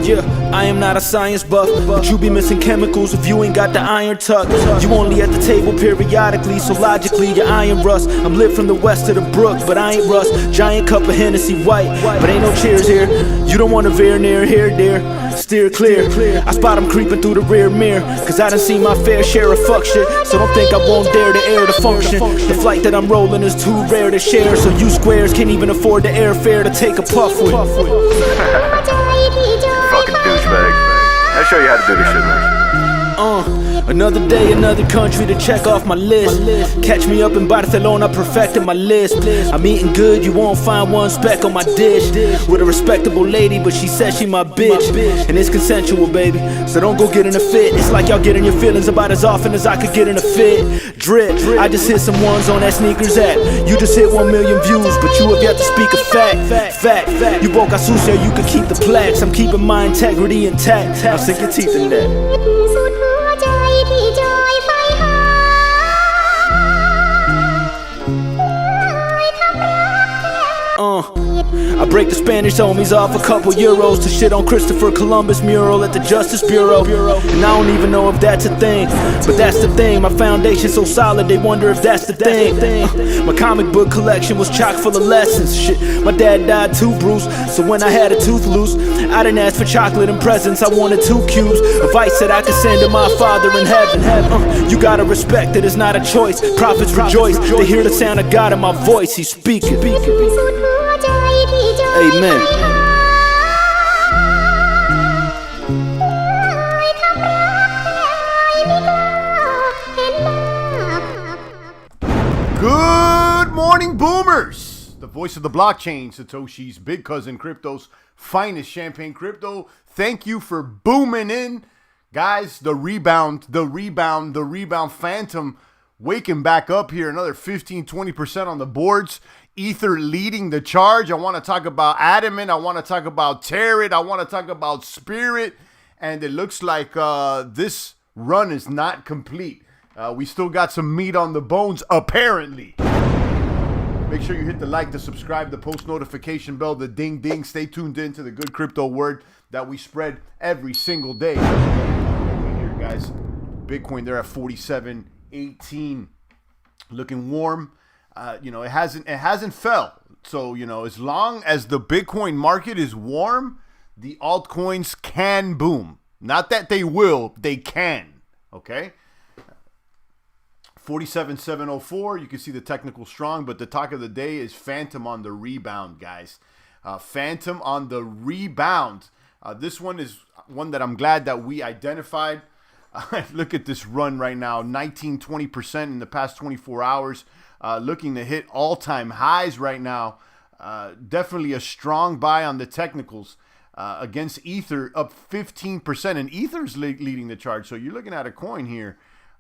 Yeah, I am not a science buff, but you be missing chemicals if you ain't got the iron tucked. You only at the table periodically, so logically you're iron rust. I'm lit from the west to the brook, but I ain't rust. Giant cup of Hennessy white, but ain't no cheers here. You don't want to veer near here, dear. Steer clear. I spot him creeping through the rear mirror, cause I done seen my fair share of fuck shit. So don't think I won't dare to air the function. The flight that I'm rolling is too rare to share, so you squares can't even afford the airfare to take a puff with. Fucking douchebag. I'll show you how to do this shit, man. Another day, another country to check off my list. Catch me up in Barcelona, perfecting my list. I'm eating good, you won't find one speck on my dish. With a respectable lady, but she says she my bitch. And it's consensual, baby, so don't go get in a fit. It's like y'all getting your feelings about as often as I could get in a fit. Drip, I just hit some ones on that sneakers app. You just hit 1 million views, but you have yet to speak a fact. You boca sucia, you can keep the plaques. I'm keeping my integrity intact. I'll sink your teeth in that. I break the Spanish homies off a couple euros to shit on Christopher Columbus mural at the Justice Bureau. And I don't even know if that's a thing, but that's the thing. My foundation's so solid, they wonder if that's the thing. My comic book collection was chock full of lessons. Shit, my dad died too, Bruce, so when I had a tooth loose, I didn't ask for chocolate and presents. I wanted 2 cubes of ice that I could send to my father in heaven. You gotta respect it, it's not a choice. Prophets rejoice, they hear the sound of God in my voice. He's speaking. Amen. Good morning, boomers. The voice of the blockchain, Satoshi's big cousin, crypto's finest champagne crypto. Thank you for booming in. Guys, the rebound Fantom waking back up here. Another 15-20% on the boards. Ether leading the charge. I want to talk about Adamant. I want to talk about Tarot. I want to talk about Spirit. And it looks like this run is not complete. We still got some meat on the bones, apparently. Make sure you hit the like, the subscribe, the post notification bell, the ding ding. Stay tuned in to the good crypto word that we spread every single day. Here, guys. Bitcoin, they're at 47.18. Looking warm. It hasn't fell. So, as long as the Bitcoin market is warm, the altcoins can boom. Not that they will, they can. Okay? 47,704. You can see the technical strong, but the talk of the day is Fantom on the rebound, guys. Fantom on the rebound. This one is one that I'm glad that we identified. Look at this run right now, 19-20% in the past 24 hours. Looking to hit all-time highs right now. Definitely a strong buy on the technicals against Ether, up 15%. And Ether's leading the charge. So you're looking at a coin here.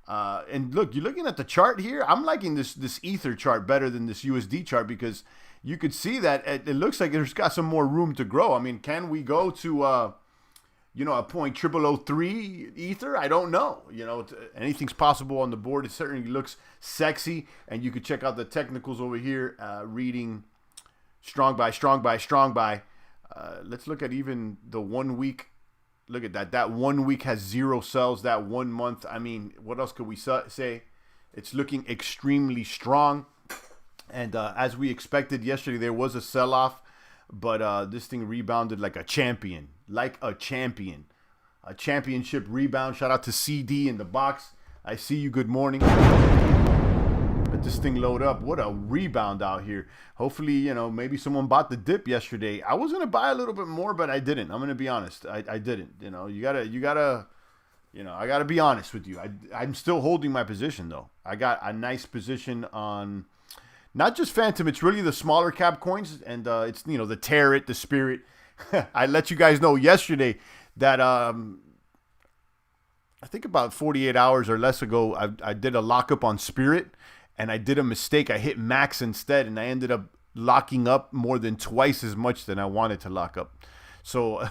And look, you're looking at the chart here. I'm liking this Ether chart better than this USD chart because you could see that it looks like there's got some more room to grow. I mean, can we go to a point 0003 Ether? I don't know. Anything's possible on the board. It certainly looks sexy, and you could check out the technicals over here, reading strong buy. Let's look at even the 1 week. Look at that. That 1 week has 0 sells. That 1 month, I mean, what else could we say? It's looking extremely strong. And as we expected yesterday, there was a sell-off, but this thing rebounded like a champion. A championship rebound. Shout out to CD in the box. I see you. Good morning. Let this thing load up. What a rebound out here. Hopefully, maybe someone bought the dip yesterday. I was going to buy a little bit more, but I didn't. I'm going to be honest. I didn't. You gotta, I got to be honest with you. I'm still holding my position, though. I got a nice position on not just Fantom. It's really the smaller cap coins. And it's, the Tarot, the Spirit. I let you guys know yesterday that I think about 48 hours or less ago, I did a lockup on Spirit, and I did a mistake. I hit max instead, and I ended up locking up more than twice as much than I wanted to lock up. So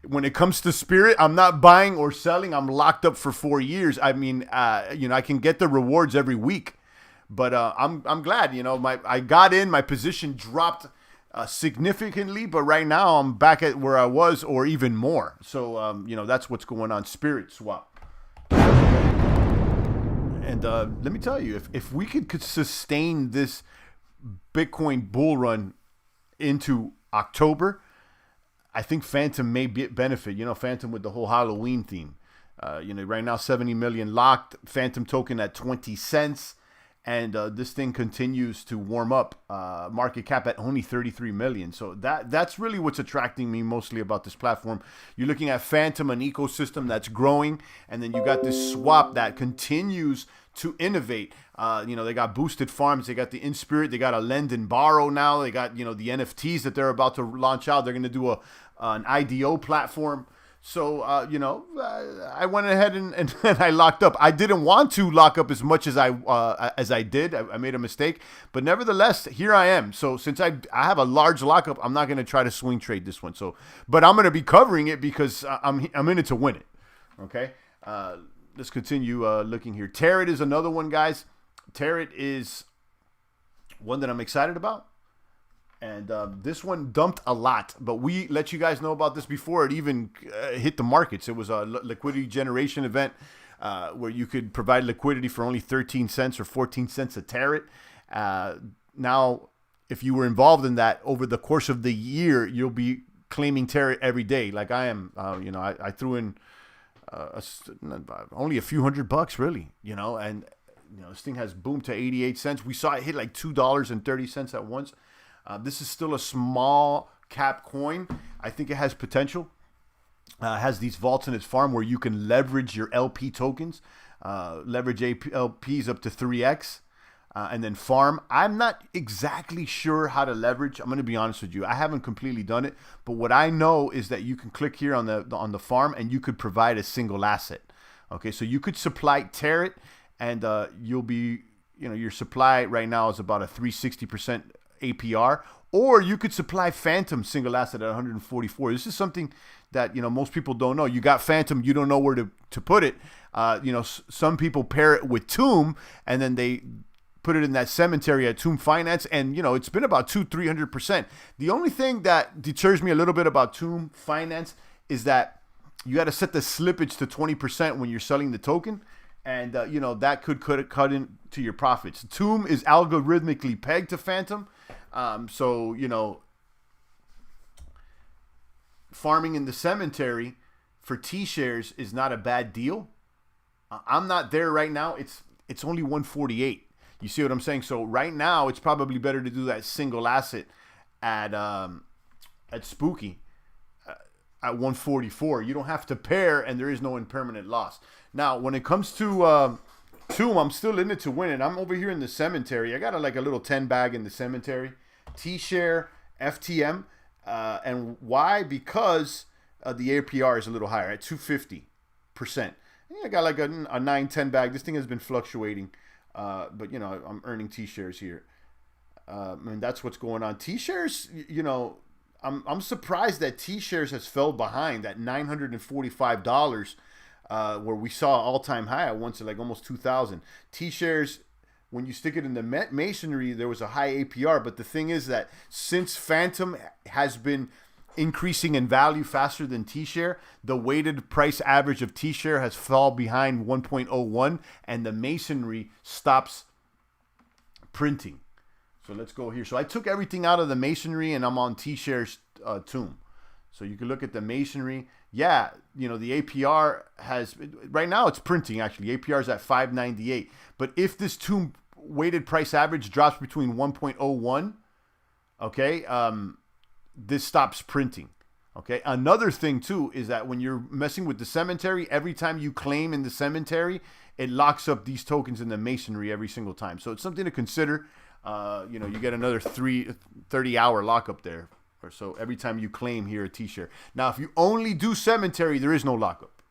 when it comes to Spirit, I'm not buying or selling. I'm locked up for 4 years. I mean, I can get the rewards every week, but I'm glad. I got in. My position dropped significantly, but right now I'm back at where I was or even more. So, that's what's going on. Spirit swap. And let me tell you, if we could sustain this Bitcoin bull run into October, I think Fantom may benefit. Fantom with the whole Halloween theme. Right now 70 million locked. Fantom token at 20 cents. And this thing continues to warm up. Market cap at only 33 million. So that's really what's attracting me mostly about this platform. You're looking at Fantom, an ecosystem that's growing. And then you got this swap that continues to innovate. They got boosted farms. They got the in-spirit. They got a lend and borrow now. They got, the NFTs that they're about to launch out. They're going to do an IDO platform. So, I went ahead and I locked up. I didn't want to lock up as much as I did. I made a mistake. But nevertheless, here I am. So since I have a large lockup, I'm not going to try to swing trade this one. But I'm going to be covering it because I'm in it to win it. Okay? Let's continue looking here. Tarot is another one, guys. Tarot is one that I'm excited about. And this one dumped a lot, but we let you guys know about this before it even hit the markets. It was a liquidity generation event where you could provide liquidity for only 13 cents or 14 cents a Tarot. Now, if you were involved in that over the course of the year, you'll be claiming Tarot every day, like I am. I threw in only a few $100, really. And this thing has boomed to 88 cents. We saw it hit like $2.30 at once. This is still a small cap coin. I think it has potential. It has these vaults in its farm where you can leverage your LP tokens, leverage LPs up to 3x, and then farm. I'm not exactly sure how to leverage. I'm going to be honest with you. I haven't completely done it, but what I know is that you can click here on the farm and you could provide a single asset. Okay, so you could supply Tarot, and you'll be, your supply right now is about a 360% APR, or you could supply Fantom single asset at 144. This is something that most people don't know. You got Fantom, you don't know where to put it. Some people pair it with Tomb, and then they put it in that cemetery at Tomb Finance, and it's been about 200-300%. The only thing that deters me a little bit about Tomb Finance is that you got to set the slippage to 20% when you're selling the token. And, that could cut into your profits. Tomb is algorithmically pegged to Fantom. Farming in the cemetery for T-shares is not a bad deal. I'm not there right now. It's only 148. You see what I'm saying? So right now, it's probably better to do that single asset at Spooky at 144. You don't have to pair, and there is no impermanent loss. Now, when it comes to Tomb, I'm still in it to win it. I'm over here in the cemetery. I got a little 10 bag in the cemetery. T-share, FTM. And why? Because the APR is a little higher at 250%. I got like a 9-10 bag. This thing has been fluctuating. But, I'm earning T-shares here. And that's what's going on. T-shares, I'm surprised that T-shares has fell behind at $945, where we saw all-time high at once at like almost 2,000. T-shares, when you stick it in the masonry, there was a high APR. But the thing is that since Fantom has been increasing in value faster than T-share, the weighted price average of T-share has fallen behind 1.01, and the masonry stops printing. So let's go here. So I took everything out of the masonry, and I'm on T-share's Tomb. So you can look at the masonry. Yeah, the APR has, right now it's printing actually. APR is at 598. But if this Tomb weighted price average drops between 1.01, okay, this stops printing. Okay. Another thing too is that when you're messing with the cemetery, every time you claim in the cemetery, it locks up these tokens in the masonry every single time. So it's something to consider. You get another 30-hour lockup there. Or so every time you claim here a T-share. Now, if you only do cemetery, there is no lockup.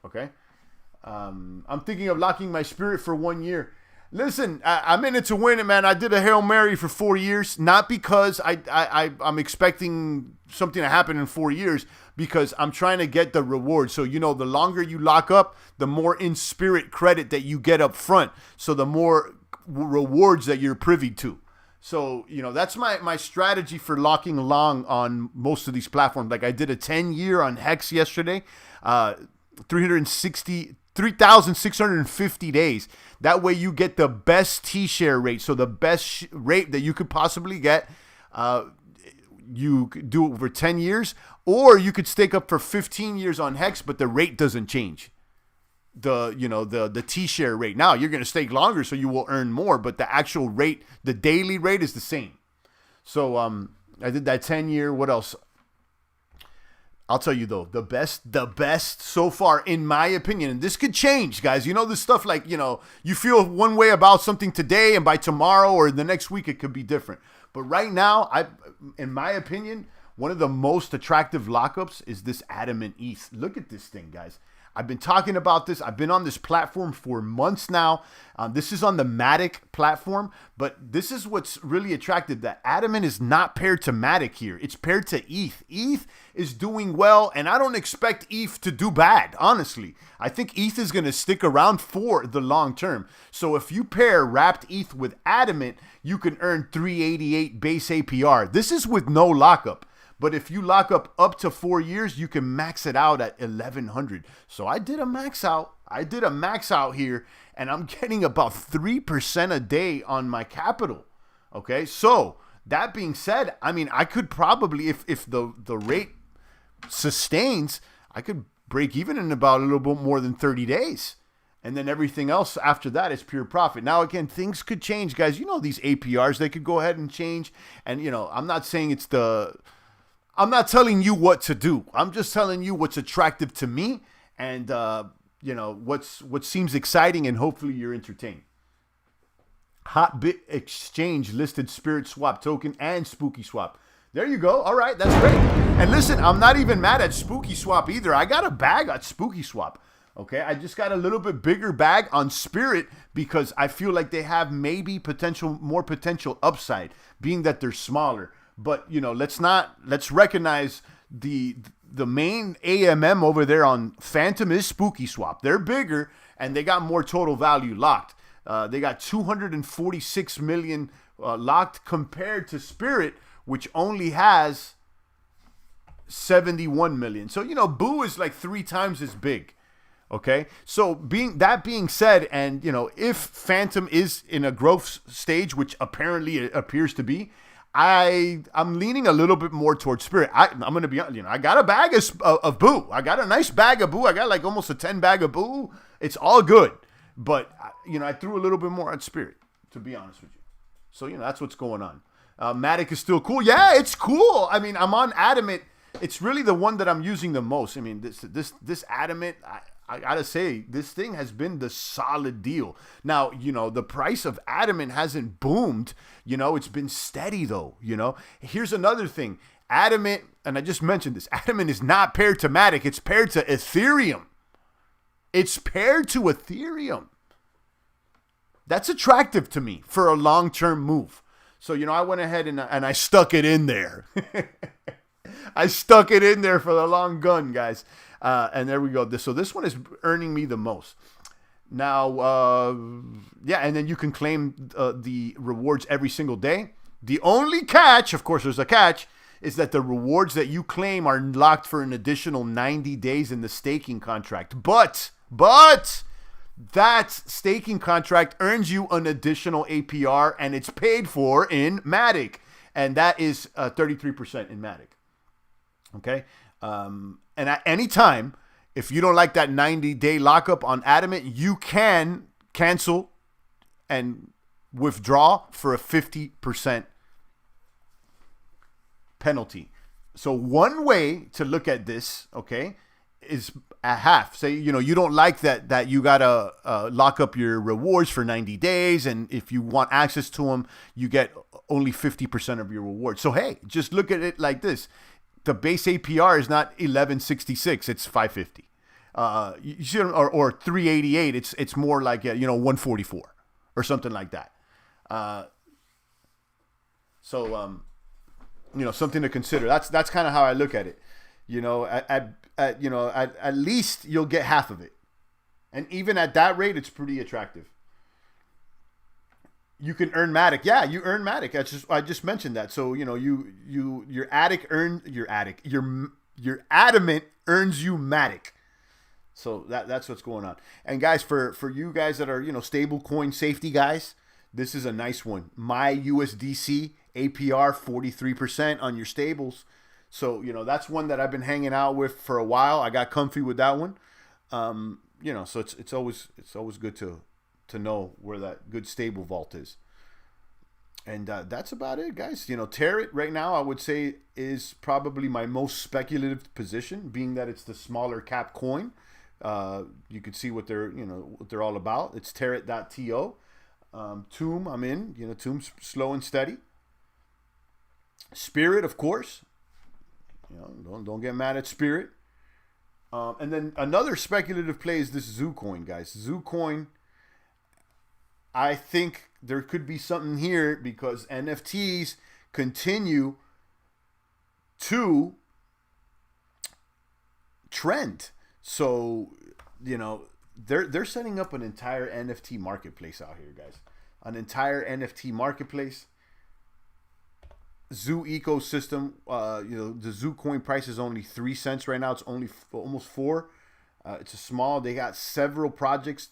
Okay? I'm thinking of locking my spirit for 1 year. Listen, I'm in it to win it, man. I did a Hail Mary for 4 years, not because I'm expecting something to happen in 4 years, because I'm trying to get the reward. So, the longer you lock up, the more in-spirit credit that you get up front. So the more rewards that you're privy to. So, that's my strategy for locking long on most of these platforms. Like I did a 10-year on Hex yesterday, 3,650 days. That way you get the best T-share rate. So the best rate that you could possibly get, you could do it over 10 years, or you could stake up for 15 years on Hex, but the rate doesn't change. The T-share rate. Now you're going to stake longer, so you will earn more, but the actual rate, the daily rate is the same. So I did that 10-year. What else? I'll tell you though, the best so far, in my opinion, and this could change, guys. This stuff like, you feel one way about something today, and by tomorrow or the next week, it could be different. But right now, in my opinion, one of the most attractive lockups is this Adamant ETH. Look at this thing, guys. I've been talking about this. I've been on this platform for months now. This is on the Matic platform, but this is what's really attractive. That Adamant is not paired to Matic here. It's paired to ETH. ETH is doing well, and I don't expect ETH to do bad, honestly. I think ETH is going to stick around for the long term. So if you pair wrapped ETH with Adamant, you can earn 388 base APR. This is with no lockup. But if you lock up to 4 years, you can max it out at 1,100. So I did a max out. Here, and I'm getting about 3% a day on my capital. Okay, so that being said, I could probably, if the rate sustains, I could break even in about a little bit more than 30 days. And then everything else after that is pure profit. Now, again, things could change, guys. These APRs, they could go ahead and change. And, I'm not saying I'm not telling you what to do. I'm just telling you what's attractive to me and, what seems exciting, and hopefully you're entertained. Hotbit Exchange listed Spirit Swap token and Spooky Swap. There you go. All right, that's great. And listen, I'm not even mad at Spooky Swap either. I got a bag at Spooky Swap. Okay, I just got a little bit bigger bag on Spirit because I feel like they have maybe more potential upside, being that they're smaller. But, let's recognize the main AMM over there on Fantom is Spooky Swap. They're bigger, and they got more total value locked. They got 246 million locked compared to Spirit, which only has 71 million. So, Boo is like 3 times as big. Okay, so being said, and if Fantom is in a growth stage, which apparently it appears to be, I'm leaning a little bit more towards Spirit. I'm going to be, I got a bag of Boo. I got a nice bag of Boo. I got like almost a 10 bag of Boo. It's all good. But, I threw a little bit more at Spirit, to be honest with you. So, that's what's going on. Matic is still cool. Yeah, it's cool. I'm on Adamant. It's really the one that I'm using the most. This Adamant, I gotta say, this thing has been the solid deal. Now, the price of Adamant hasn't boomed. It's been steady though. Here's another thing. Adamant, and I just mentioned this, Adamant is not paired to Matic. It's paired to Ethereum. That's attractive to me for a long-term move. So, I went ahead and I stuck it in there. I stuck it in there for the long gun, guys. And there we go. So this one is earning me the most. Now, and then you can claim the rewards every single day. The only catch, of course, there's a catch, is that the rewards that you claim are locked for an additional 90 days in the staking contract. But that staking contract earns you an additional APR, and it's paid for in Matic. And that is 33% in Matic. Okay? And at any time, if you don't like that 90-day lockup on Adamant, you can cancel and withdraw for a 50% penalty. So one way to look at this, okay, is a half. Say, you don't like that you got to lock up your rewards for 90 days. And if you want access to them, you get only 50% of your rewards. So, hey, just look at it like this. The base APR is not 1166, it's 550. You should, or 388, it's more like 144 or something like that. So something to consider. That's kind of how I look at it. At least you'll get half of it, and even at that rate, it's pretty attractive. You can earn Matic. Yeah, you earn Matic. I just mentioned that. So your Adamant earns you Matic. So that's what's going on. And guys, for you guys that are stable coin safety guys, this is a nice one. My USDC APR 43% on your stables. So that's one that I've been hanging out with for a while. I got comfy with that one. So it's always good to know where that good stable vault is. And that's about it, guys. Territ right now, I would say, is probably my most speculative position, being that it's the smaller cap coin. You can see what they're all about. It's Territ.to. Tomb, I'm in. Tomb's slow and steady. Spirit, of course. Don't get mad at Spirit. And then another speculative play is this Zoo coin, guys. Zoo coin, I think there could be something here because NFTs continue to trend. So, they're setting up an entire NFT marketplace out here, guys. An entire NFT marketplace. Zoo ecosystem. The Zoo coin price is only 3 cents right now. It's only almost 4. It's a small. They got several projects.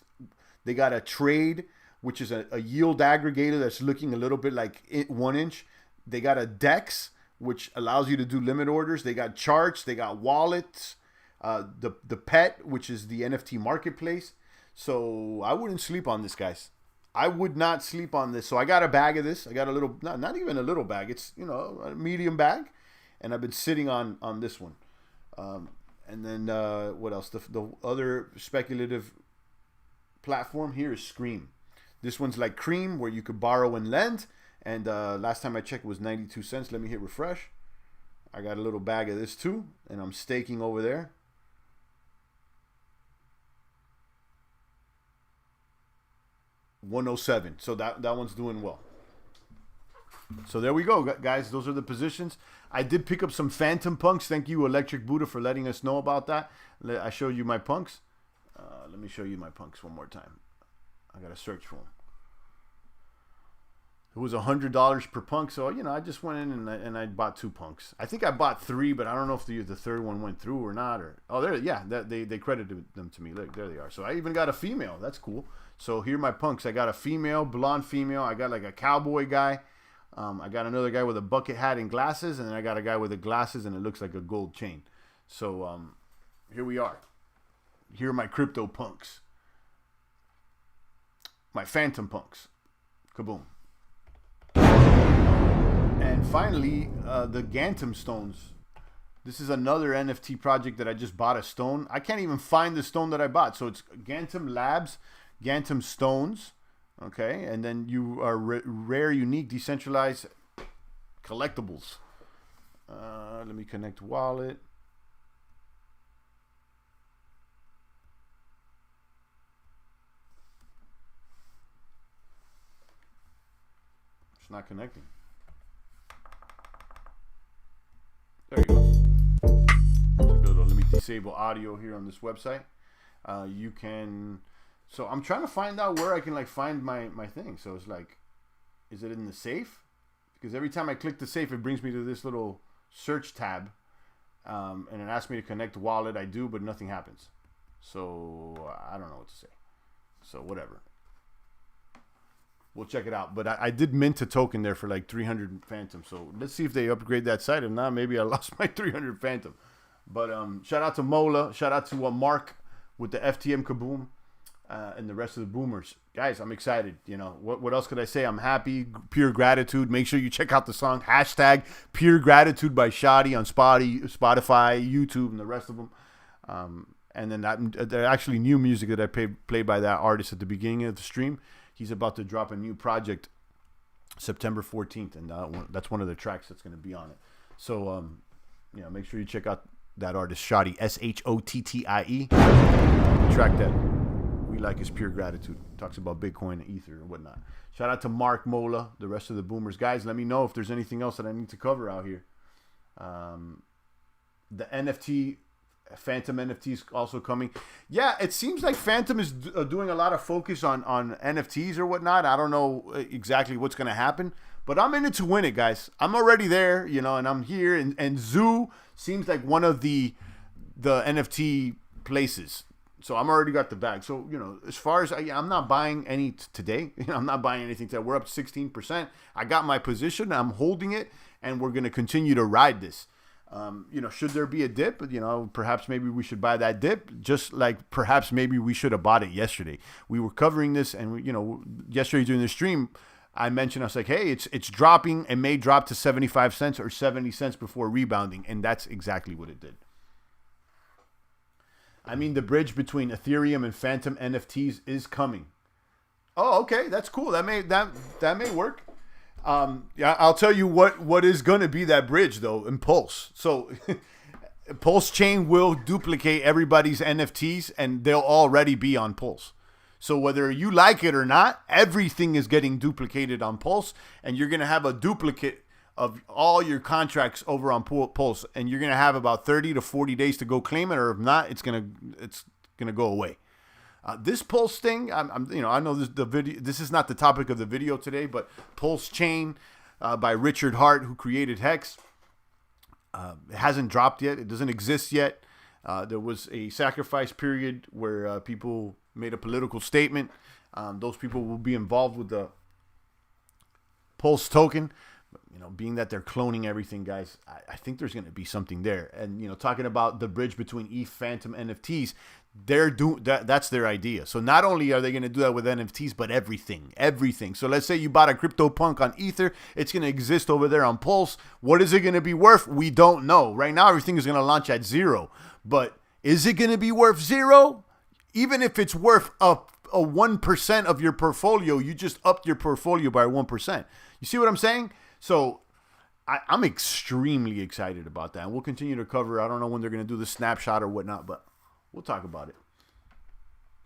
They got a trade, which is a yield aggregator that's looking a little bit like 1 inch. They got a DEX, which allows you to do limit orders. They got charts. They got wallets. The pet, which is the NFT marketplace. So I wouldn't sleep on this, guys. I would not sleep on this. So I got a bag of this. I got a little, not even a little bag. It's, a medium bag. And I've been sitting on this one. And then what else? The other speculative platform here is Scream. This one's like Cream, where you could borrow and lend. And last time I checked, it was 92 cents. Let me hit refresh. I got a little bag of this too. And I'm staking over there. $107. So that one's doing well. So there we go, guys. Those are the positions. I did pick up some Fantom punks. Thank you, Electric Buddha, for letting us know about that. I showed you my punks. Let me show you my punks one more time. I gotta search for them. It was $100 per punk, so I just went in and I bought 2 punks. I think I bought 3, but I don't know if the third one went through or not. They credited them to me. Look, there they are. So I even got a female. That's cool. So here are my punks. I got a female, blonde female. I got like a cowboy guy. I got another guy with a bucket hat and glasses, and then I got a guy with the glasses and it looks like a gold chain. So here we are. Here are my crypto punks. My Fantom punks. Kaboom. And finally, the Gantom stones. This is another NFT project that I just bought a stone. I can't even find the stone that I bought. So it's Gantom Labs, Gantom stones. Okay, and then you are rare, unique, decentralized collectibles. Let me connect wallet. It's not connecting. There you go. Let me disable audio here on this website. You can. So I'm trying to find out where I can find my thing. So it's like, is it in the safe? Because every time I click the safe, it brings me to this little search tab, and it asks me to connect wallet. I do, but nothing happens. So I don't know what to say. So whatever. We'll check it out. But I did mint a token there for like 300 Fantom. So let's see if they upgrade that site. If not, maybe I lost my 300 Fantom. But shout out to Mola. Shout out to Mark with the FTM Kaboom. And the rest of the boomers. Guys, I'm excited. What else could I say? I'm happy. Pure gratitude. Make sure you check out the song hashtag Pure Gratitude by Shoddy on Spotify, YouTube, and the rest of them. And then they're actually new music that I played by that artist at the beginning of the stream. He's about to drop a new project September 14th, and that's one of the tracks that's going to be on it. So make sure you check out that artist Shoddy, SHOTTIE. Track that we like is Pure Gratitude. Talks about Bitcoin and Ether and whatnot. Shout out to Mark, Mola, the rest of the boomers. Guys, let me know if there's anything else that I need to cover out here. The NFT Fantom NFTs also coming. Yeah, it seems like Fantom is doing a lot of focus on NFTs or whatnot. I don't know exactly what's going to happen, but I'm in it to win it, guys. I'm already there, you know, and I'm here. And Zoo seems like one of the NFT places. So I'm already got the bag. So, you know, as far as I'm not buying any today. You know, I'm not buying anything today. We're up 16%. I got my position. I'm holding it, and we're going to continue to ride this. You know, should there be a dip, you know, perhaps maybe we should buy that dip, just like perhaps maybe we should have bought it yesterday. We were covering this, and you know, yesterday during the stream, I mentioned, I was like, hey, it's dropping. It may drop to 75 cents or 70 cents before rebounding, and that's exactly what it did. I mean, the bridge between Ethereum and Fantom NFTs is coming. Oh, okay, that's cool. That may work. Yeah, I'll tell you what is going to be that bridge, though, in Pulse. So Pulse Chain will duplicate everybody's NFTs, and they'll already be on Pulse. So whether you like it or not, everything is getting duplicated on Pulse, and you're going to have a duplicate of all your contracts over on Pulse, and you're going to have about 30 to 40 days to go claim it, or if not, it's going to go away. This Pulse thing, you know, I know this is not the topic of the video today, but Pulse Chain by Richard Hart, who created Hex, it hasn't dropped yet. It doesn't exist yet. There was a sacrifice period where people made a political statement. Those people will be involved with the Pulse token. You know, being that they're cloning everything, guys, I think there's going to be something there. And, you know, talking about the bridge between ETH, Fantom, NFTs, that's their idea. So not only are they going to do that with NFTs, but everything. So let's say you bought a CryptoPunk on Ether, it's going to exist over there on Pulse. What is it going to be worth? We don't know. Right now, everything is going to launch at 0. But is it going to be worth 0? Even if it's worth a 1% of your portfolio, you just upped your portfolio by 1%. You see what I'm saying? So I'm extremely excited about that. And we'll continue to cover. I don't know when they're going to do the snapshot or whatnot, but we'll talk about it.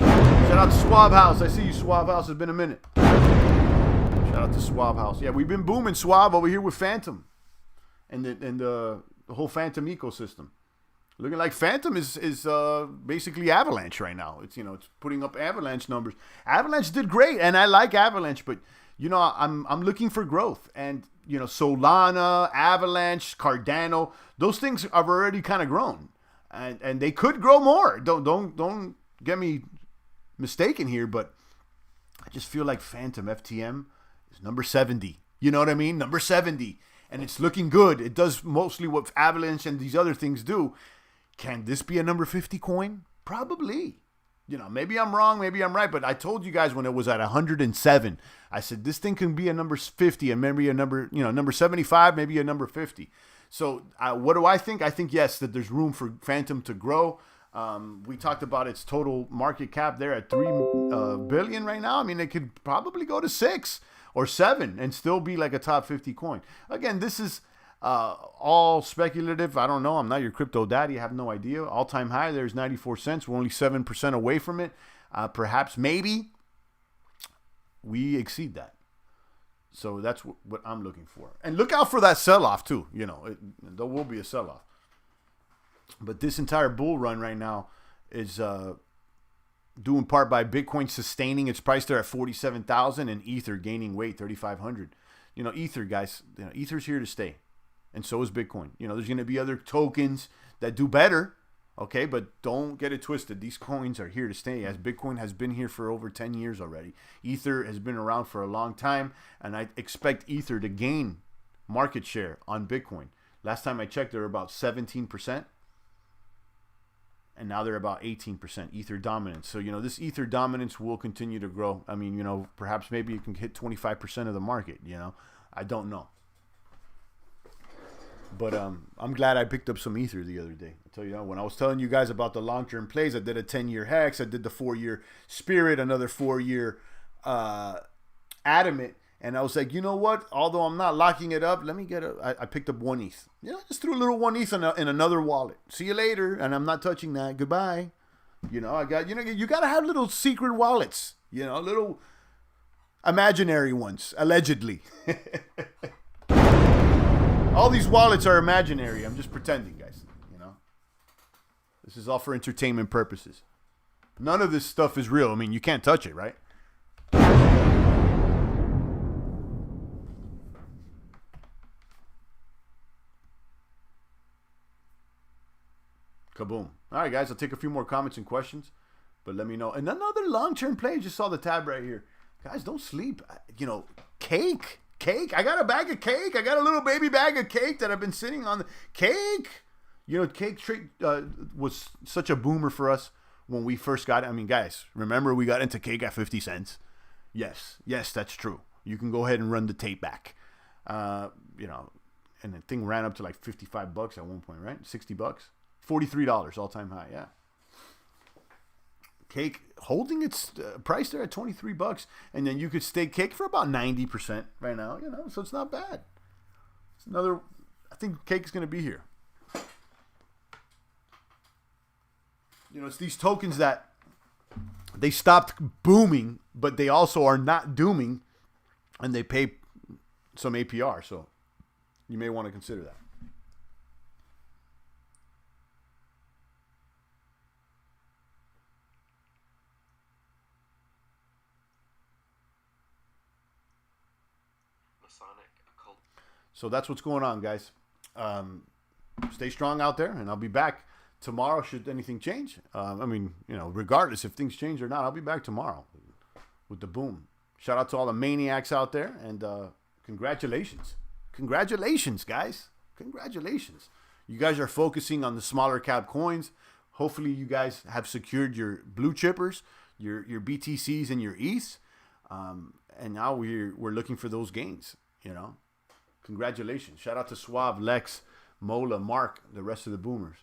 Shout out to Swab House. I see you, Swab House. It's been a minute. Shout out to Swab House. Yeah, we've been booming Swab over here with Fantom and the whole Fantom ecosystem. Looking like Fantom is basically Avalanche right now. It's, you know, it's putting up Avalanche numbers. Avalanche did great, and I like Avalanche, but you know, I'm looking for growth. And you know, Solana, Avalanche, Cardano, those things have already kind of grown. And they could grow more. Don't get me mistaken here, but I just feel like Fantom FTM is number 70. You know what I mean? Number 70. And it's looking good. It does mostly what Avalanche and these other things do. Can this be a number 50 coin? Probably. You know, maybe I'm wrong, maybe I'm right, but I told you guys when it was at 107, I said this thing can be a number 50 and maybe a number, you know, number 75, maybe a number 50. So what do I think? I think, yes, that there's room for Fantom to grow. We talked about its total market cap there at $3 billion right now. I mean, it could probably go to 6 or 7 and still be like a top 50 coin. Again, this is all speculative. I don't know. I'm not your crypto daddy. I have no idea. All-time high, there's 94 cents. We're only 7% away from it. Perhaps, maybe, we exceed that. So that's what I'm looking for. And look out for that sell-off, too. You know, there will be a sell-off. But this entire bull run right now is due in part by Bitcoin sustaining its price there at 47,000 and Ether gaining weight, 3,500. You know, Ether, guys, you know, Ether's here to stay. And so is Bitcoin. You know, there's going to be other tokens that do better, okay? But don't get it twisted. These coins are here to stay, as Bitcoin has been here for over 10 years already. Ether has been around for a long time, and I expect Ether to gain market share on Bitcoin. Last time I checked, they were about 17%, and now they're about 18% Ether dominance. So, you know, this Ether dominance will continue to grow. I mean, you know, perhaps maybe you can hit 25% of the market, you know? I don't know. But I'm glad I picked up some Ether the other day. I'll tell you, when I was telling you guys about the long-term plays, I did a 10-year Hex. I did the 4-year Spirit, another 4-year Adamant. And I was like, you know what? Although I'm not locking it up, let me get I picked up 1 ETH. You know, just threw a little 1 ETH in another wallet. See you later. And I'm not touching that. Goodbye. You know, you got to have little secret wallets. You know, little imaginary ones, allegedly. All these wallets are imaginary. I'm just pretending, guys. You know, This is all for entertainment purposes. None of this stuff is real. I mean, you can't touch it, right? Kaboom. All right, guys, I'll take a few more comments and questions, but let me know. And another long-term play. Just saw the tab right here. Guys, don't sleep. You know, cake. I got a bag of cake. I got a little baby bag of cake that I've been sitting on. Cake. You know, cake was such a boomer for us when we first got it. I mean, guys, remember we got into cake at 50 cents? Yes, that's true. You can go ahead and run the tape back. You know, and the thing ran up to like $55 at one point, right? $60. $43 all-time high, yeah. Cake holding its price there at $23, and then you could stay cake for about 90% right now, you know, so it's not bad. It's another, I think cake's going to be here. You know, it's these tokens that they stopped booming, but they also are not dooming, and they pay some APR, so you may want to consider that. So that's what's going on, guys. Stay strong out there, and I'll be back tomorrow should anything change. I mean, you know, regardless if things change or not, I'll be back tomorrow with the boom. Shout out to all the maniacs out there, and congratulations. Congratulations, guys. Congratulations. You guys are focusing on the smaller cap coins. Hopefully you guys have secured your blue chippers, your BTCs and your ETHs. And now we're looking for those gains, you know. Congratulations. Shout out to Suave, Lex, Mola, Mark, the rest of the boomers.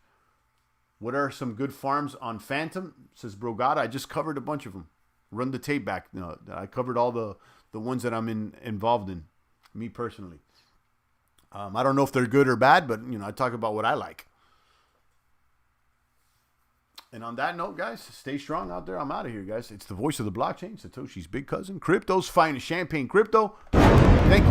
What are some good farms on Fantom? Says Brogada. I just covered a bunch of them. Run the tape back. You know, I covered all the ones that I'm involved in, me personally. I don't know if they're good or bad, but, you know, I talk about what I like. And on that note, guys, stay strong out there. I'm out of here, guys. It's the voice of the blockchain, Satoshi's big cousin, crypto's finest, Champagne Crypto. Thank you.